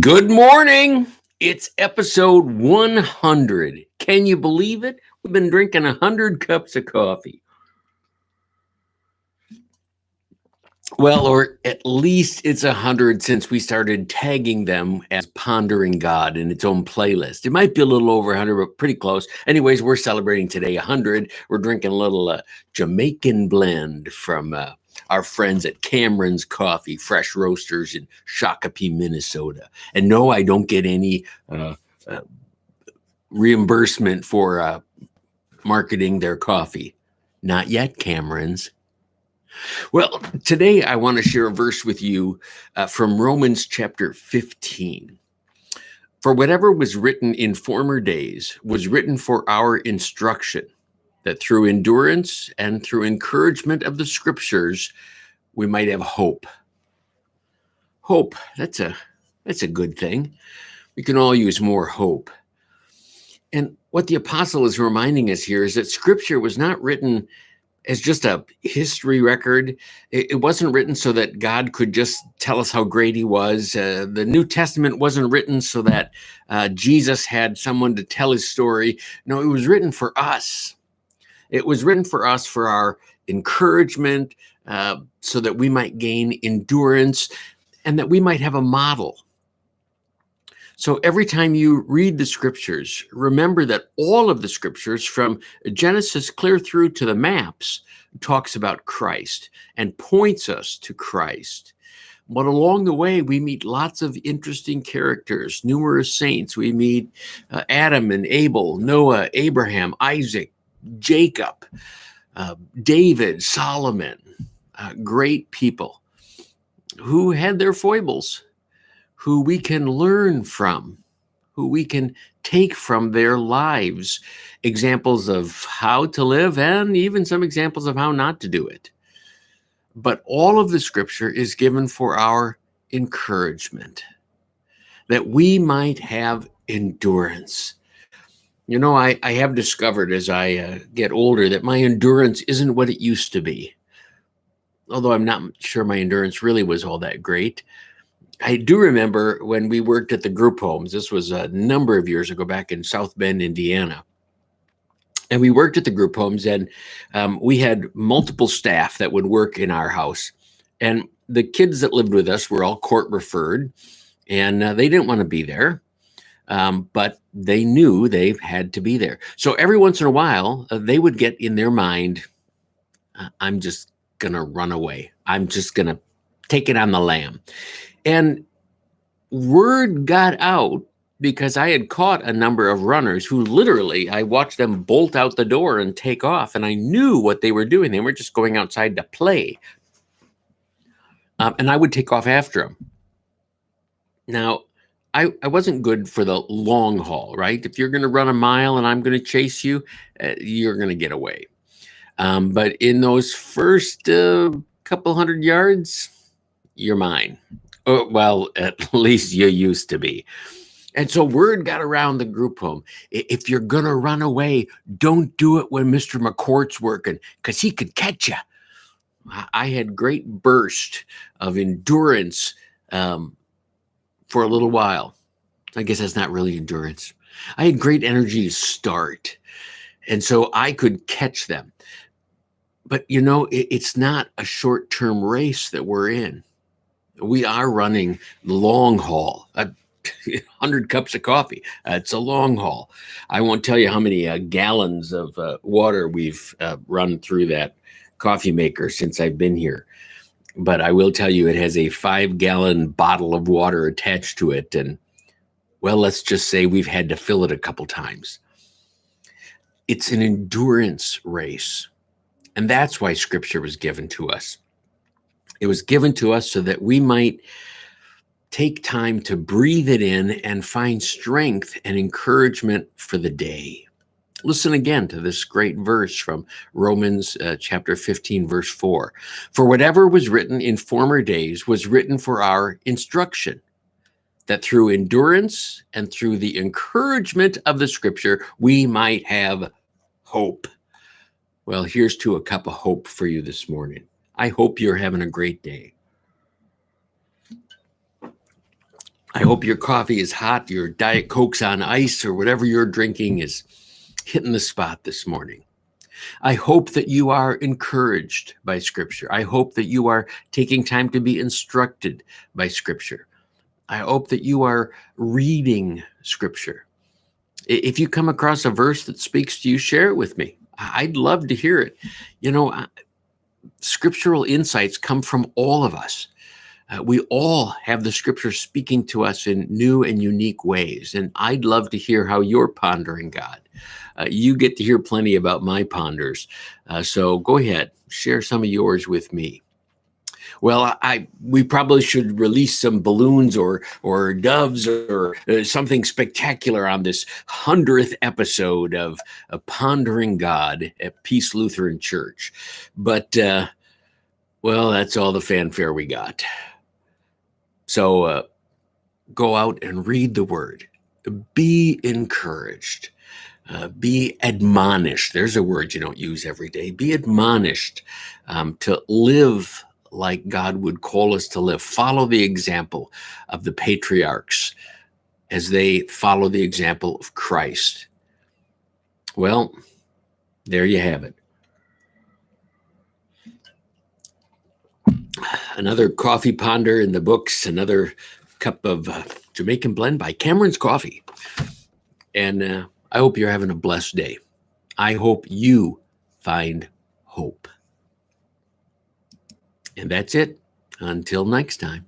Good morning. It's episode 100. Can you believe it? We've been drinking 100 cups of coffee. Well, or at least it's 100 since we started tagging them as Pondering God in its own playlist. It might be a little over 100, but pretty close. Anyways, we're celebrating today 100. We're drinking a little Jamaican blend from our friends at Cameron's Coffee, Fresh Roasters in Shakopee, Minnesota. And no, I don't get any reimbursement for marketing their coffee. Not yet, Cameron's. Well, today I want to share a verse with you from Romans chapter 15. For whatever was written in former days was written for our instruction, that through endurance and through encouragement of the scriptures, we might have hope. Hope, that's a good thing. We can all use more hope. And what the apostle is reminding us here is that scripture was not written as just a history record. It wasn't written so that God could just tell us how great he was. The New Testament wasn't written so that Jesus had someone to tell his story. No, it was written for us. It was written for us for our encouragement, so that we might gain endurance and that we might have a model. So every time you read the scriptures, remember that all of the scriptures from Genesis clear through to the maps talks about Christ and points us to Christ. But along the way, we meet lots of interesting characters, numerous saints. We meet Adam and Abel, Noah, Abraham, Isaac, Jacob, David, Solomon, great people who had their foibles, who we can learn from, who we can take from their lives, examples of how to live and even some examples of how not to do it. But all of the scripture is given for our encouragement, that we might have endurance. You know, I have discovered as I get older that my endurance isn't what it used to be. Although I'm not sure my endurance really was all that great. I do remember when we worked at the group homes. This was a number of years ago back in South Bend, Indiana. And we worked at the group homes, and we had multiple staff that would work in our house. And the kids that lived with us were all court referred, and they didn't want to be there, but they knew they had to be there. So every once in a while, they would get in their mind, I'm just going to run away. I'm just going to take it on the lam. And word got out because I had caught a number of runners who literally, I watched them bolt out the door and take off, and I knew what they were doing. They were just going outside to play. And I would take off after them. Now, I wasn't good for the long haul, right? If you're going to run a mile and I'm going to chase you, you're going to get away. But in those first couple hundred yards, you're mine. Oh, well, at least you used to be. And so word got around the group home. If you're going to run away, don't do it when Mr. McCourt's working, because he could catch you. I had great burst of endurance for a little while. I guess that's not really endurance. I had great energy to start. And so I could catch them. But, you know, it's not a short-term race that we're in. We are running the long haul, 100 cups of coffee. It's a long haul. I won't tell you how many gallons of water we've run through that coffee maker since I've been here. But I will tell you it has a 5-gallon bottle of water attached to it. And, well, let's just say we've had to fill it a couple times. It's an endurance race. And that's why scripture was given to us. It was given to us so that we might take time to breathe it in and find strength and encouragement for the day. Listen again to this great verse from Romans chapter 15, verse 4. For whatever was written in former days was written for our instruction, that through endurance and through the encouragement of the scripture, we might have hope. Well, here's to a cup of hope for you this morning. I hope you're having a great day. I hope your coffee is hot, your Diet Coke's on ice, or whatever you're drinking is hitting the spot this morning. I hope that you are encouraged by Scripture. I hope that you are taking time to be instructed by Scripture. I hope that you are reading Scripture. If you come across a verse that speaks to you, share it with me. I'd love to hear it. Scriptural insights come from all of us. We all have the Scripture speaking to us in new and unique ways, and I'd love to hear how you're pondering God. You get to hear plenty about my ponders, so go ahead, share some of yours with me. Well, we probably should release some balloons or doves or something spectacular on this 100th episode of Pondering God at Peace Lutheran Church, but well, that's all the fanfare we got. So go out and read the Word. Be encouraged. Be admonished. There's a word you don't use every day. Be admonished to live like God would call us to live. Follow the example of the patriarchs as they follow the example of Christ. Well, there you have it. Another coffee ponder in the books, another cup of Jamaican blend by Cameron's Coffee. And I hope you're having a blessed day. I hope you find hope. And that's it. Until next time.